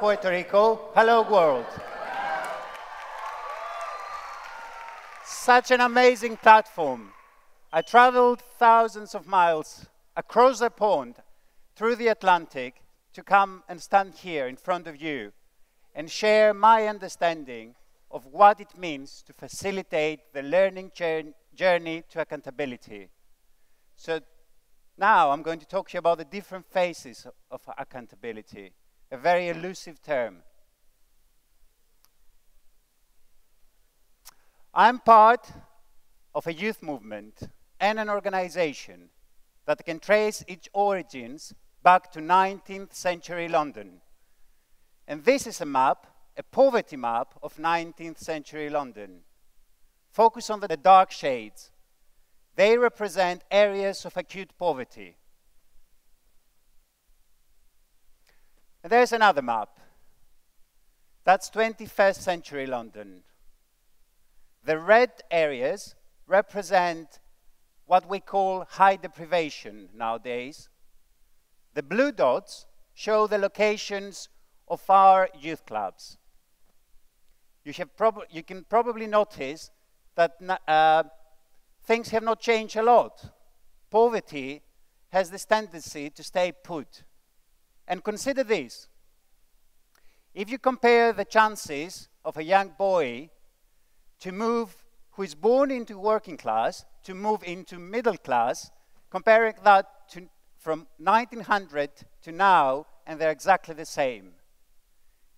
Puerto Rico. Hello, world. Such an amazing platform. I traveled thousands of miles across the pond, through the Atlantic, to come and stand here in front of you and share my understanding of what it means to facilitate the learning journey to accountability. So now I'm going to talk to you about the different phases of accountability, a very elusive term. I'm part of a youth movement and an organization that can trace its origins back to 19th century London. And this is a map, a poverty map of 19th century London. Focus on the dark shades. They represent areas of acute poverty. And there's another map. That's 21st century London. The red areas represent what we call high deprivation nowadays. The blue dots show the locations of our youth clubs. You can probably notice that things have not changed a lot. Poverty has this tendency to stay put. And consider this. If you compare the chances of a young boy who is born into working class, to move into middle class, comparing that from 1900 to now, and they're exactly the same.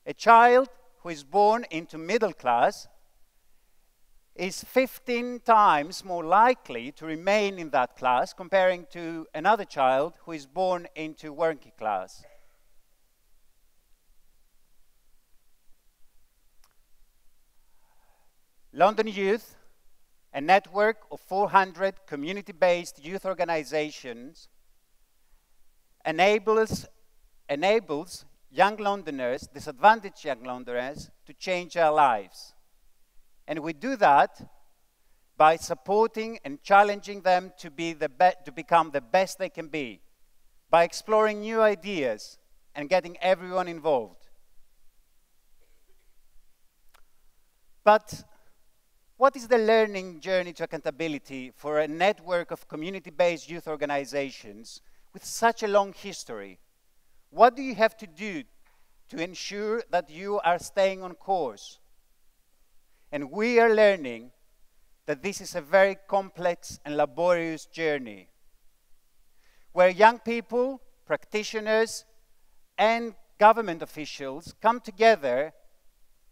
A child who is born into middle class is 15 times more likely to remain in that class comparing to another child who is born into working class. London Youth, a network of 400 community-based youth organizations, enables young Londoners, disadvantaged young Londoners, to change their lives. And we do that by supporting and challenging them to become the best they can be, by exploring new ideas and getting everyone involved. But what is the learning journey to accountability for a network of community-based youth organizations with such a long history? What do you have to do to ensure that you are staying on course? And we are learning that this is a very complex and laborious journey, where young people, practitioners, and government officials come together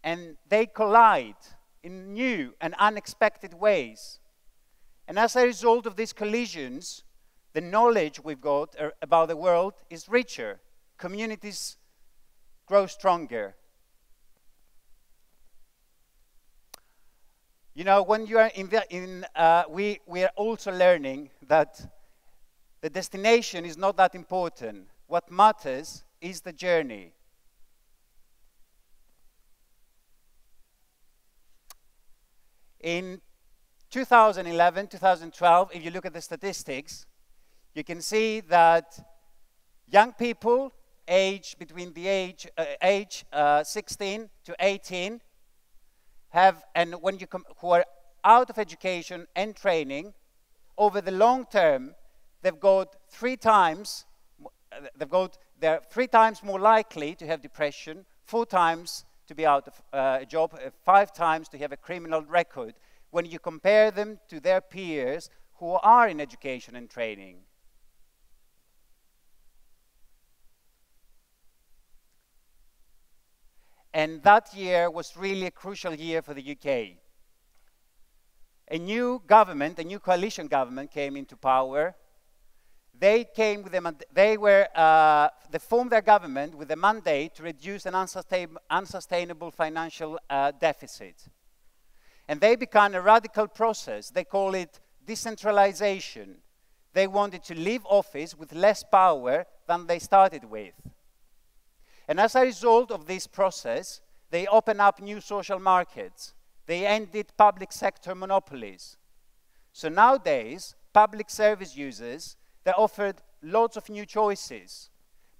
and they collide in new and unexpected ways. And as a result of these collisions, the knowledge we've got about the world is richer. Communities grow stronger. You know, when you are we are also learning that the destination is not that important. What matters is the journey. In 2011, 2012, if you look at the statistics, you can see that young people between the age 16 to 18 who are out of education and training, over the long term, they're 3 times more likely to have depression, 4 times to be out of a job, 5 times to have a criminal record, when you compare them to their peers who are in education and training. And that year was really a crucial year for the UK. A new government, a new coalition government came into power. They formed their government with a mandate to reduce an unsustainable financial deficit. And they began a radical process. They call it decentralization. They wanted to leave office with less power than they started with. And as a result of this process, they opened up new social markets. They ended public sector monopolies. So nowadays, public service users, they're offered lots of new choices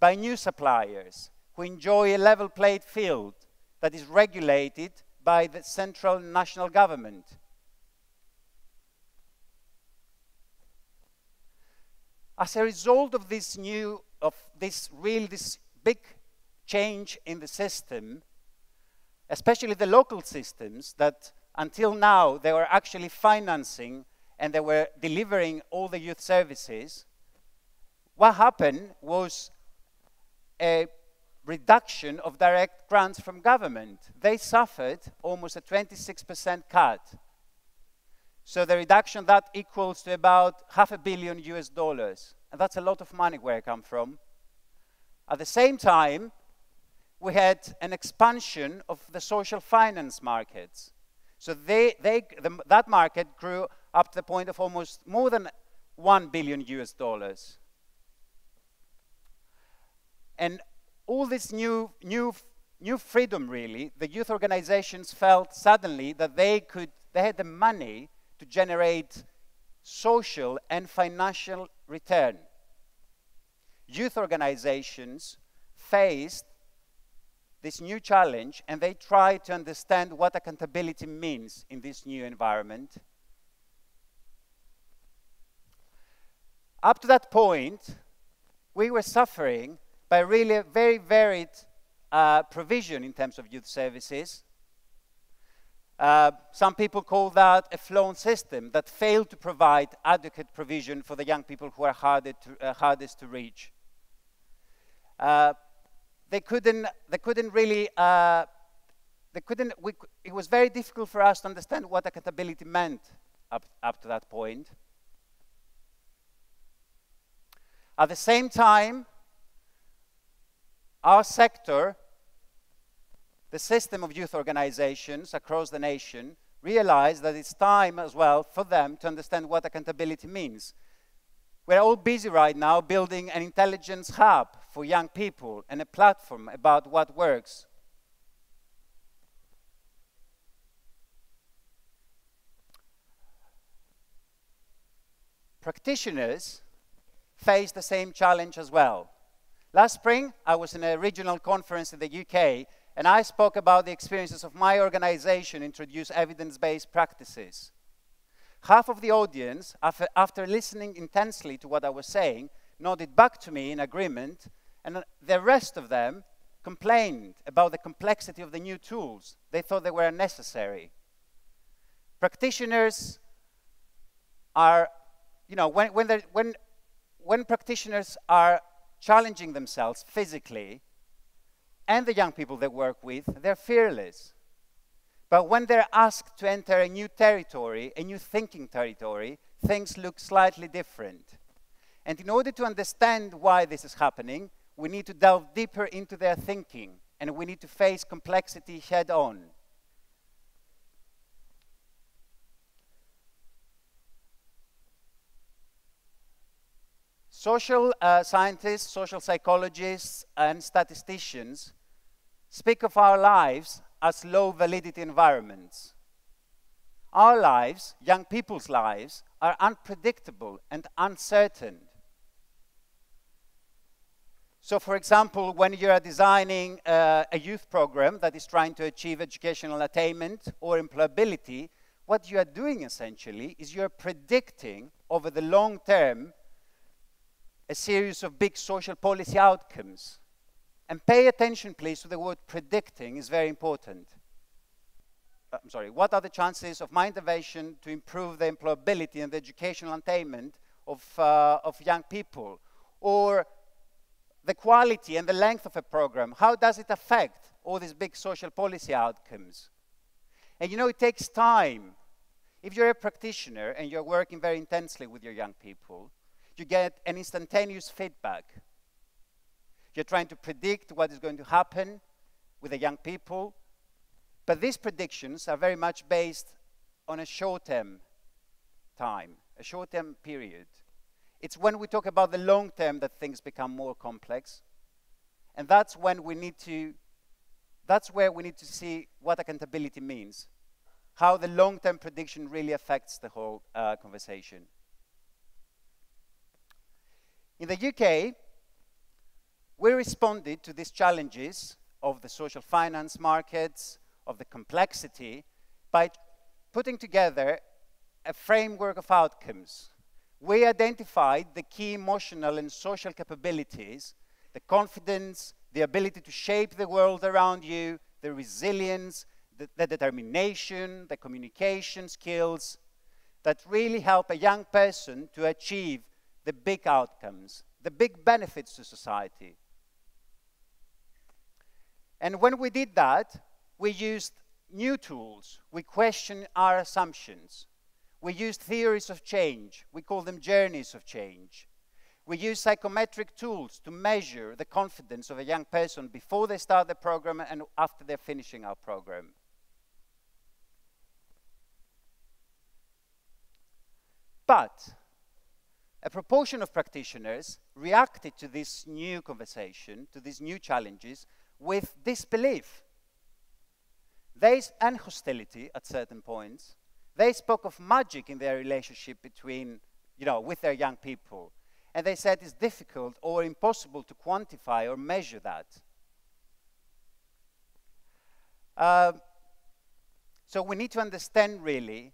by new suppliers. who enjoy a level playing field that is regulated by the central national government. As a result of this big change in the system, especially the local systems that until now they were actually financing and they were delivering all the youth services, what happened was a reduction of direct grants from government. They suffered almost a 26% cut. So the reduction, that equals to about $500 million US. And that's a lot of money where it comes from. At the same time, we had an expansion of the social finance markets. So that market grew up to the point of almost more than $1 billion US. And all this new freedom, really, the youth organizations felt suddenly that they had the money to generate social and financial return. Youth organizations faced this new challenge and they tried to understand what accountability means in this new environment. Up to that point, we were suffering by really a very varied provision in terms of youth services. Some people call that a flawed system that failed to provide adequate provision for the young people who are hardest to reach. It was very difficult for us to understand what accountability meant up to that point. At the same time, our sector, the system of youth organizations across the nation, realized that it's time as well for them to understand what accountability means. We're all busy right now building an intelligence hub for young people and a platform about what works. Practitioners face the same challenge as well. Last spring, I was in a regional conference in the UK, and I spoke about the experiences of my organization introduce evidence-based practices. Half of the audience, after listening intensely to what I was saying, nodded back to me in agreement, and the rest of them complained about the complexity of the new tools. They thought they were unnecessary. Practitioners are, when practitioners are challenging themselves physically, and the young people they work with, they're fearless. But when they're asked to enter a new territory, a new thinking territory, things look slightly different. And in order to understand why this is happening, we need to delve deeper into their thinking, and we need to face complexity head on. Social scientists, social psychologists, and statisticians speak of our lives as low-validity environments. Our lives, young people's lives, are unpredictable and uncertain. So, for example, when you are designing a youth program that is trying to achieve educational attainment or employability, what you are doing essentially is you are predicting over the long term a series of big social policy outcomes. And pay attention, please, to the word predicting is very important. What are the chances of my intervention to improve the employability and the educational attainment of young people? Or the quality and the length of a program, how does it affect all these big social policy outcomes? And it takes time. If you're a practitioner and you're working very intensely with your young people, you get an instantaneous feedback. You're trying to predict what is going to happen with the young people, but these predictions are very much based on a short-term time, a short-term period. It's when we talk about the long term that things become more complex, and that's where we need to see what accountability means, how the long-term prediction really affects the whole conversation. In the UK, We responded to these challenges of the social finance markets, of the complexity, by putting together a framework of outcomes. We identified the key emotional and social capabilities, the confidence, the ability to shape the world around you, the resilience, the determination, the communication skills that really help a young person to achieve the big outcomes, the big benefits to society. And when we did that, we used new tools. We questioned our assumptions. We used theories of change. We call them journeys of change. We use psychometric tools to measure the confidence of a young person before they start the program and after they're finishing our program. But a proportion of practitioners reacted to this new conversation, to these new challenges, with disbelief. And hostility at certain points. They spoke of magic in their relationship between, with their young people. And they said it's difficult or impossible to quantify or measure that. So we need to understand really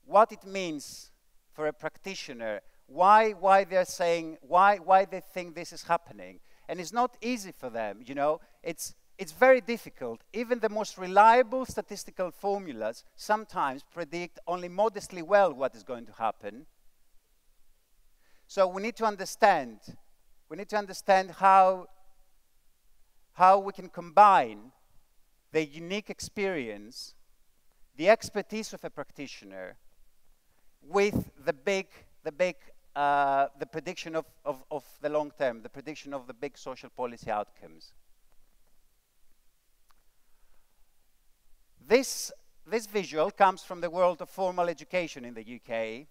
what it means for a practitioner, why they're saying, why they think this is happening. And it's not easy for them, It's very difficult. Even the most reliable statistical formulas sometimes predict only modestly well what is going to happen. So we need to understand. We need to understand how we can combine the unique experience, the expertise of a practitioner, with the prediction of the long term, the prediction of the big social policy outcomes. This visual comes from the world of formal education in the UK.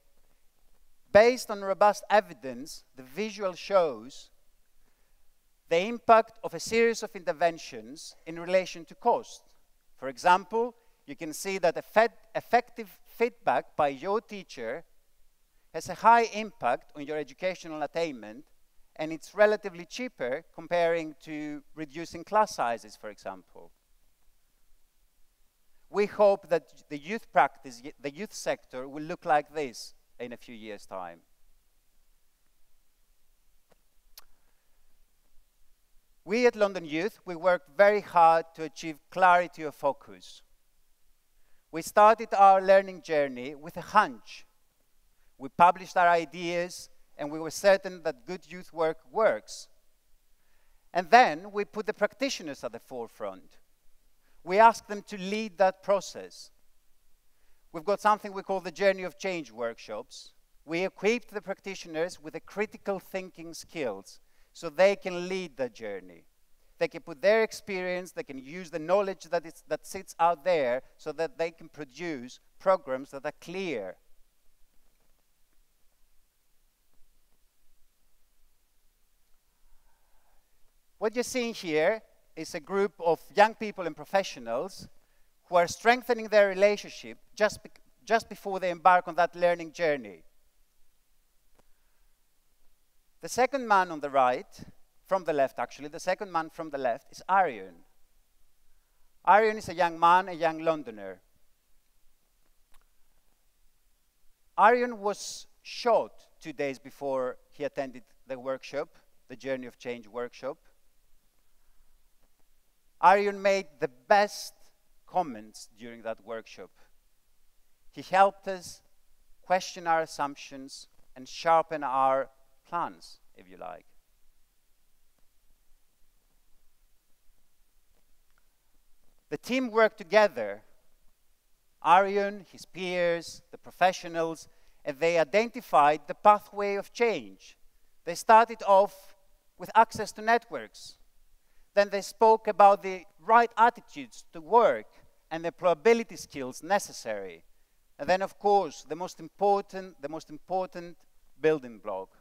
Based on robust evidence, the visual shows the impact of a series of interventions in relation to cost. For example, you can see that effective feedback by your teacher has a high impact on your educational attainment, and it's relatively cheaper comparing to reducing class sizes, for example. We hope that the youth practice, the youth sector, will look like this in a few years' time. We at London Youth, we worked very hard to achieve clarity of focus. We started our learning journey with a hunch. We published our ideas, and we were certain that good youth work works. And then we put the practitioners at the forefront. We ask them to lead that process. We've got something we call the Journey of Change workshops. We equipped the practitioners with the critical thinking skills so they can lead the journey. They can put their experience, they can use the knowledge that sits out there so that they can produce programs that are clear. What you're seeing here is a group of young people and professionals who are strengthening their relationship just before they embark on that learning journey. The second man on the right, from the left actually, the second man from the left is Aryan. Aryan is a young man, a young Londoner. Aryan was shot 2 days before he attended the workshop, the Journey of Change workshop. Aryan made the best comments during that workshop. He helped us question our assumptions and sharpen our plans, if you like. The team worked together, Aryan, his peers, the professionals, and they identified the pathway of change. They started off with access to networks. Then they spoke about the right attitudes to work and the probability skills necessary. And then, of course, the most important building block,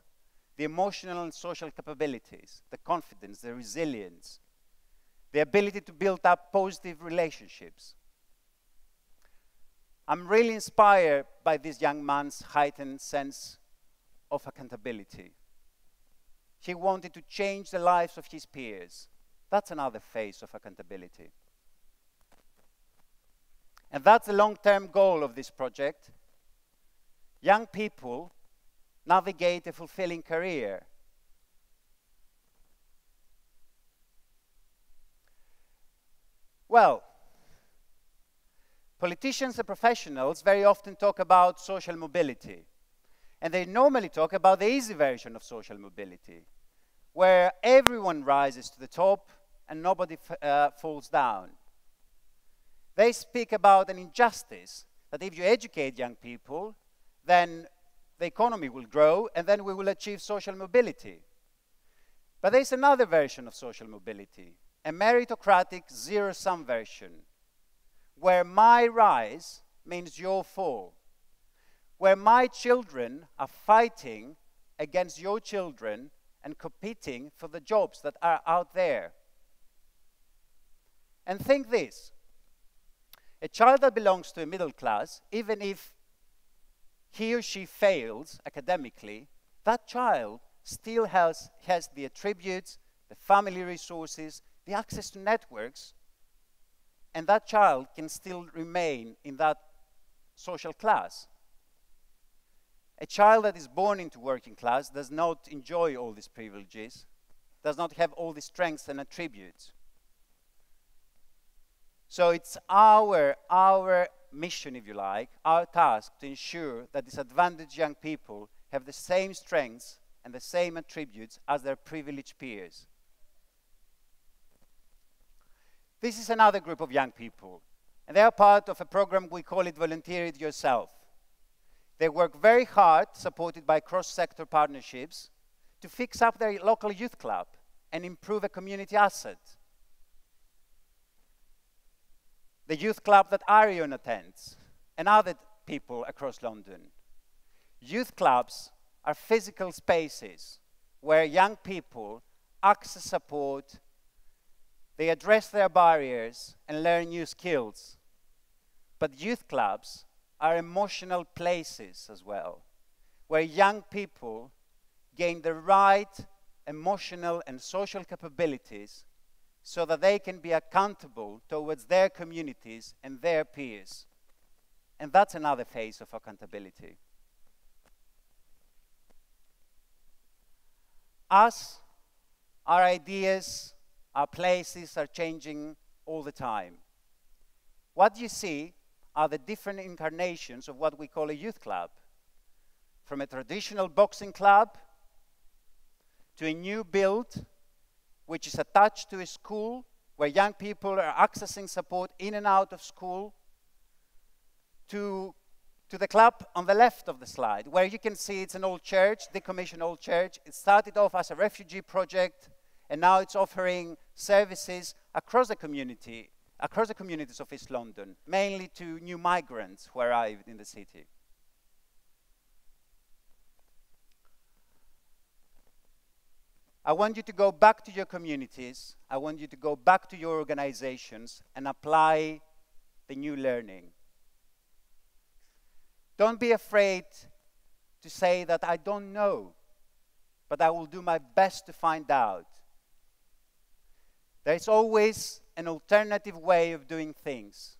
the emotional and social capabilities, the confidence, the resilience, the ability to build up positive relationships. I'm really inspired by this young man's heightened sense of accountability. He wanted to change the lives of his peers. That's another phase of accountability. And that's the long-term goal of this project. Young people navigate a fulfilling career. Well, politicians and professionals very often talk about social mobility. And they normally talk about the easy version of social mobility, where everyone rises to the top and nobody falls down. They speak about an injustice, that if you educate young people, then the economy will grow and then we will achieve social mobility. But there's another version of social mobility, a meritocratic zero-sum version, where my rise means your fall, where my children are fighting against your children and competing for the jobs that are out there. And think this, a child that belongs to a middle class, even if he or she fails academically, that child still has the attributes, the family resources, the access to networks, and that child can still remain in that social class. A child that is born into working class does not enjoy all these privileges, does not have all these strengths and attributes. So it's our mission, if you like, our task to ensure that disadvantaged young people have the same strengths and the same attributes as their privileged peers. This is another group of young people, and they are part of a program we call it Volunteer It Yourself. They work very hard, supported by cross-sector partnerships, to fix up their local youth club and improve a community asset. The youth club that Arion attends, and other people across London. Youth clubs are physical spaces where young people access support, they address their barriers and learn new skills. But youth clubs are emotional places as well, where young people gain the right emotional and social capabilities so that they can be accountable towards their communities and their peers. And that's another phase of accountability. Us, our ideas, our places are changing all the time. What you see are the different incarnations of what we call a youth club. From a traditional boxing club to a new build which is attached to a school where young people are accessing support in and out of school, to the club on the left of the slide, where you can see it's an old church, decommissioned old church. It started off as a refugee project, and now it's offering services across the community, across the communities of East London, mainly to new migrants who arrived in the city. I want you to go back to your communities. I want you to go back to your organizations and apply the new learning. Don't be afraid to say that I don't know, but I will do my best to find out. There is always an alternative way of doing things.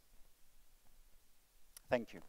Thank you.